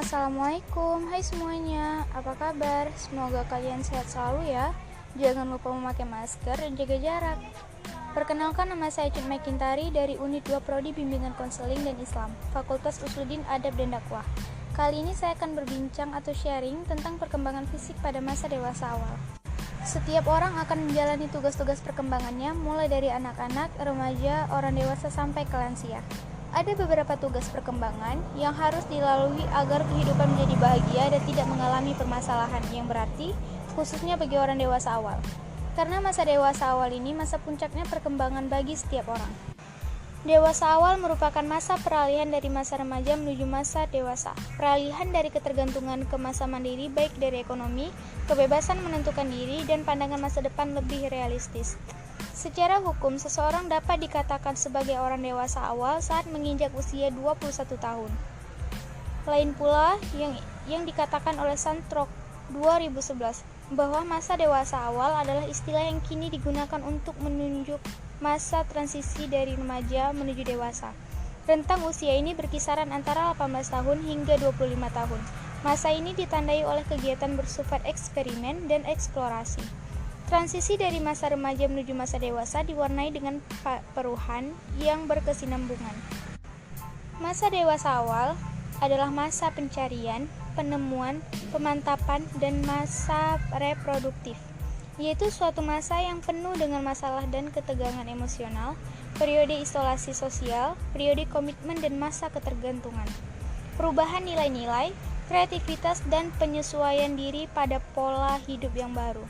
Assalamualaikum, hai semuanya, apa kabar? Semoga kalian sehat selalu ya. Jangan lupa memakai masker dan jaga jarak. Perkenalkan, nama saya Cut Mekintari dari Unit 2 Prodi Bimbingan Konseling dan Islam, Fakultas Usuluddin Adab dan Dakwah. Kali ini saya akan berbincang atau sharing tentang perkembangan fisik pada masa dewasa awal. Setiap orang akan menjalani tugas-tugas perkembangannya, mulai dari anak-anak, remaja, orang dewasa sampai ke lansia. Ada beberapa tugas perkembangan yang harus dilalui agar kehidupan menjadi bahagia dan tidak mengalami permasalahan yang berarti, khususnya bagi orang dewasa awal. Karena masa dewasa awal ini masa puncaknya perkembangan bagi setiap orang. Dewasa awal merupakan masa peralihan dari masa remaja menuju masa dewasa. Peralihan dari ketergantungan ke masa mandiri baik dari ekonomi, kebebasan menentukan diri, dan pandangan masa depan lebih realistis. Secara hukum, seseorang dapat dikatakan sebagai orang dewasa awal saat menginjak usia 21 tahun. Lain pula yang dikatakan oleh Santrok 2011, bahwa masa dewasa awal adalah istilah yang kini digunakan untuk menunjuk masa transisi dari remaja menuju dewasa. Rentang usia ini berkisaran antara 18 tahun hingga 25 tahun. Masa ini ditandai oleh kegiatan bersifat eksperimen dan eksplorasi. Transisi dari masa remaja menuju masa dewasa diwarnai dengan perubahan yang berkesinambungan. Masa dewasa awal adalah masa pencarian, penemuan, pemantapan, dan masa reproduktif, yaitu suatu masa yang penuh dengan masalah dan ketegangan emosional, periode isolasi sosial, periode komitmen, dan masa ketergantungan. Perubahan nilai-nilai, kreativitas, dan penyesuaian diri pada pola hidup yang baru.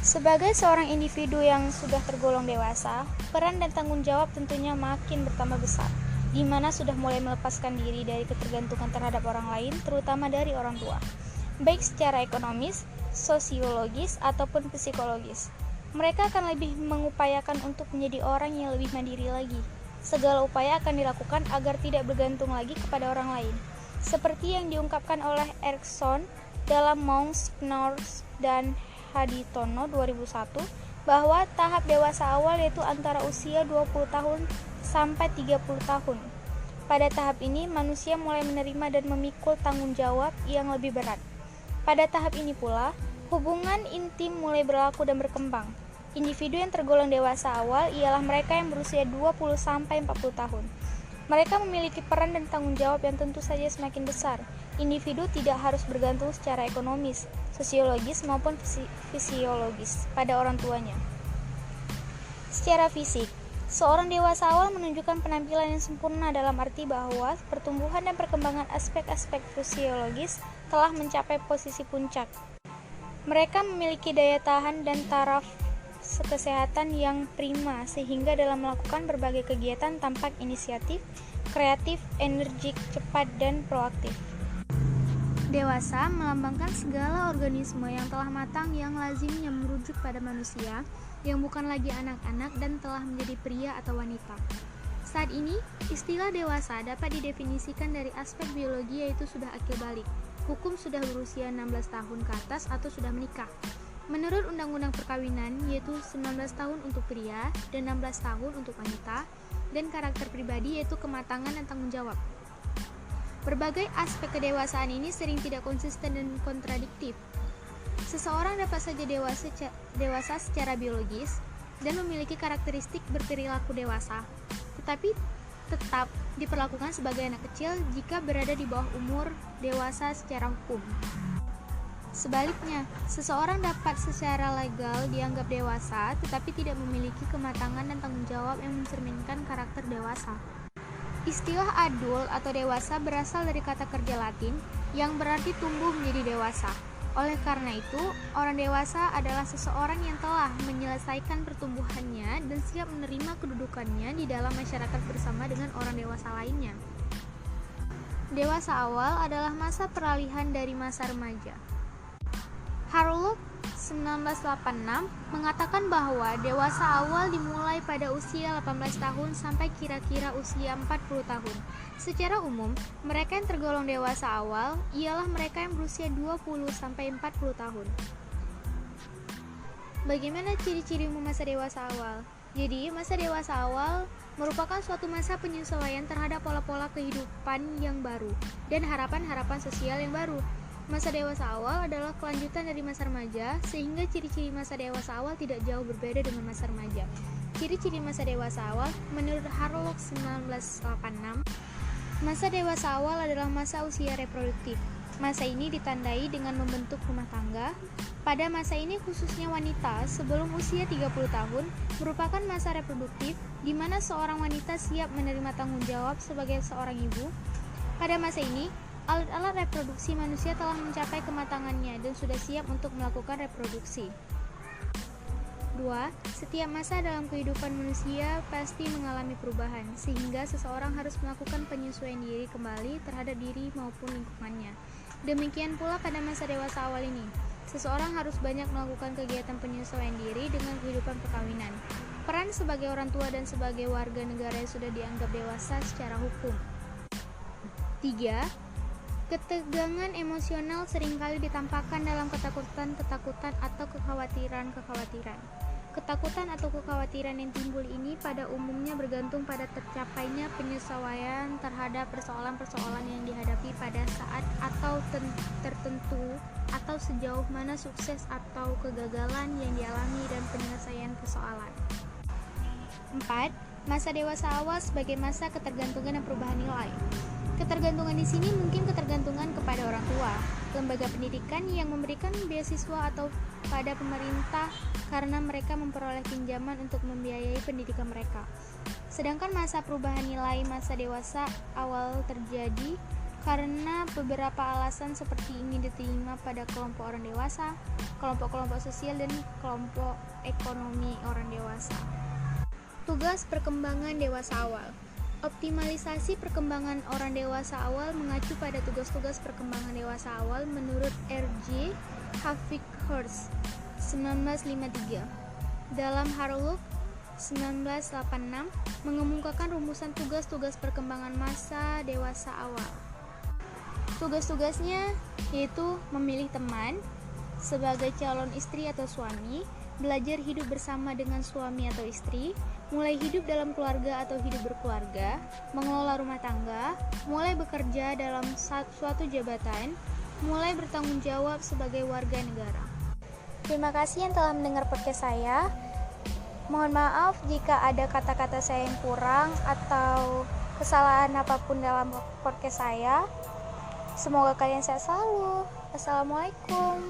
Sebagai seorang individu yang sudah tergolong dewasa, peran dan tanggung jawab tentunya makin bertambah besar, di mana sudah mulai melepaskan diri dari ketergantungan terhadap orang lain, terutama dari orang tua, baik secara ekonomis, sosiologis, ataupun psikologis. Mereka akan lebih mengupayakan untuk menjadi orang yang lebih mandiri lagi. Segala upaya akan dilakukan agar tidak bergantung lagi kepada orang lain, seperti yang diungkapkan oleh Erikson dalam Monks, Knowles, dan Haditono 2001, bahwa tahap dewasa awal yaitu antara usia 20 tahun sampai 30 tahun. Pada tahap ini, manusia mulai menerima dan memikul tanggung jawab yang lebih berat. Pada tahap ini pula, hubungan intim mulai berlaku dan berkembang. Individu yang tergolong dewasa awal ialah mereka yang berusia 20 sampai 40 tahun. Mereka memiliki peran dan tanggung jawab yang tentu saja semakin besar. Individu tidak harus bergantung secara ekonomis, sosiologis maupun fisiologis pada orang tuanya. Secara fisik, seorang dewasa awal menunjukkan penampilan yang sempurna dalam arti bahwa pertumbuhan dan perkembangan aspek-aspek fisiologis telah mencapai posisi puncak. Mereka memiliki daya tahan dan taraf kesehatan yang prima sehingga dalam melakukan berbagai kegiatan tampak inisiatif, kreatif, energik, cepat, dan proaktif. Dewasa melambangkan segala organisme yang telah matang yang lazimnya merujuk pada manusia yang bukan lagi anak-anak dan telah menjadi pria atau wanita. Saat ini, istilah dewasa dapat didefinisikan dari aspek biologi yaitu sudah akil balik, hukum sudah berusia 16 tahun ke atas atau sudah menikah. Menurut Undang-Undang Perkawinan yaitu 19 tahun untuk pria dan 16 tahun untuk wanita, dan karakter pribadi yaitu kematangan dan tanggung jawab. Berbagai aspek kedewasaan ini sering tidak konsisten dan kontradiktif. Seseorang dapat saja dewasa secara biologis dan memiliki karakteristik berperilaku dewasa, tetapi tetap diperlakukan sebagai anak kecil jika berada di bawah umur dewasa secara hukum. Sebaliknya, seseorang dapat secara legal dianggap dewasa tetapi tidak memiliki kematangan dan tanggung jawab yang mencerminkan karakter dewasa. Istilah adult atau dewasa berasal dari kata kerja Latin yang berarti tumbuh menjadi dewasa. Oleh karena itu, orang dewasa adalah seseorang yang telah menyelesaikan pertumbuhannya dan siap menerima kedudukannya di dalam masyarakat bersama dengan orang dewasa lainnya. Dewasa awal adalah masa peralihan dari masa remaja. Harlow 1986 mengatakan bahwa dewasa awal dimulai pada usia 18 tahun sampai kira-kira usia 40 tahun. Secara umum, mereka yang tergolong dewasa awal ialah mereka yang berusia 20 sampai 40 tahun. Bagaimana ciri-ciri masa dewasa awal? Jadi, masa dewasa awal merupakan suatu masa penyesuaian terhadap pola-pola kehidupan yang baru dan harapan-harapan sosial yang baru. Masa dewasa awal adalah kelanjutan dari masa remaja, sehingga ciri-ciri masa dewasa awal tidak jauh berbeda dengan masa remaja. Ciri-ciri masa dewasa awal menurut Harlock 1986, masa dewasa awal adalah masa usia reproduktif. Masa ini ditandai dengan membentuk rumah tangga. Pada masa ini khususnya wanita sebelum usia 30 tahun merupakan masa reproduktif di mana seorang wanita siap menerima tanggung jawab sebagai seorang ibu. Pada masa ini, alat-alat reproduksi manusia telah mencapai kematangannya dan sudah siap untuk melakukan reproduksi. 2. Setiap masa dalam kehidupan manusia pasti mengalami perubahan, sehingga seseorang harus melakukan penyesuaian diri kembali terhadap diri maupun lingkungannya. Demikian pula pada masa dewasa awal ini, seseorang harus banyak melakukan kegiatan penyesuaian diri dengan kehidupan perkawinan. Peran sebagai orang tua dan sebagai warga negara yang sudah dianggap dewasa secara hukum. 3. Ketegangan emosional seringkali ditampakkan dalam ketakutan-ketakutan atau kekhawatiran-kekhawatiran. Ketakutan atau kekhawatiran yang timbul ini pada umumnya bergantung pada tercapainya penyesuaian terhadap persoalan-persoalan yang dihadapi pada saat atau tertentu atau sejauh mana sukses atau kegagalan yang dialami dan penyelesaian persoalan. 4. Masa dewasa awal sebagai masa ketergantungan dan perubahan nilai. Ketergantungan di sini mungkin ketergantungan kepada orang tua, lembaga pendidikan yang memberikan beasiswa atau pada pemerintah karena mereka memperoleh pinjaman untuk membiayai pendidikan mereka. Sedangkan masa perubahan nilai masa dewasa awal terjadi karena beberapa alasan seperti ingin diterima pada kelompok orang dewasa, kelompok-kelompok sosial, dan kelompok ekonomi orang dewasa. Tugas perkembangan dewasa awal. Optimalisasi perkembangan orang dewasa awal mengacu pada tugas-tugas perkembangan dewasa awal menurut R.J. Havikhurst 1953. Dalam Harlock 1986 mengemukakan rumusan tugas-tugas perkembangan masa dewasa awal. Tugas-tugasnya yaitu memilih teman sebagai calon istri atau suami, belajar hidup bersama dengan suami atau istri, mulai hidup dalam keluarga atau hidup berkeluarga, mengelola rumah tangga, mulai bekerja dalam suatu jabatan, mulai bertanggung jawab sebagai warga negara. Terima kasih yang telah mendengar podcast saya. Mohon maaf jika ada kata-kata saya yang kurang atau kesalahan apapun dalam podcast saya. Semoga kalian sehat selalu. Assalamualaikum.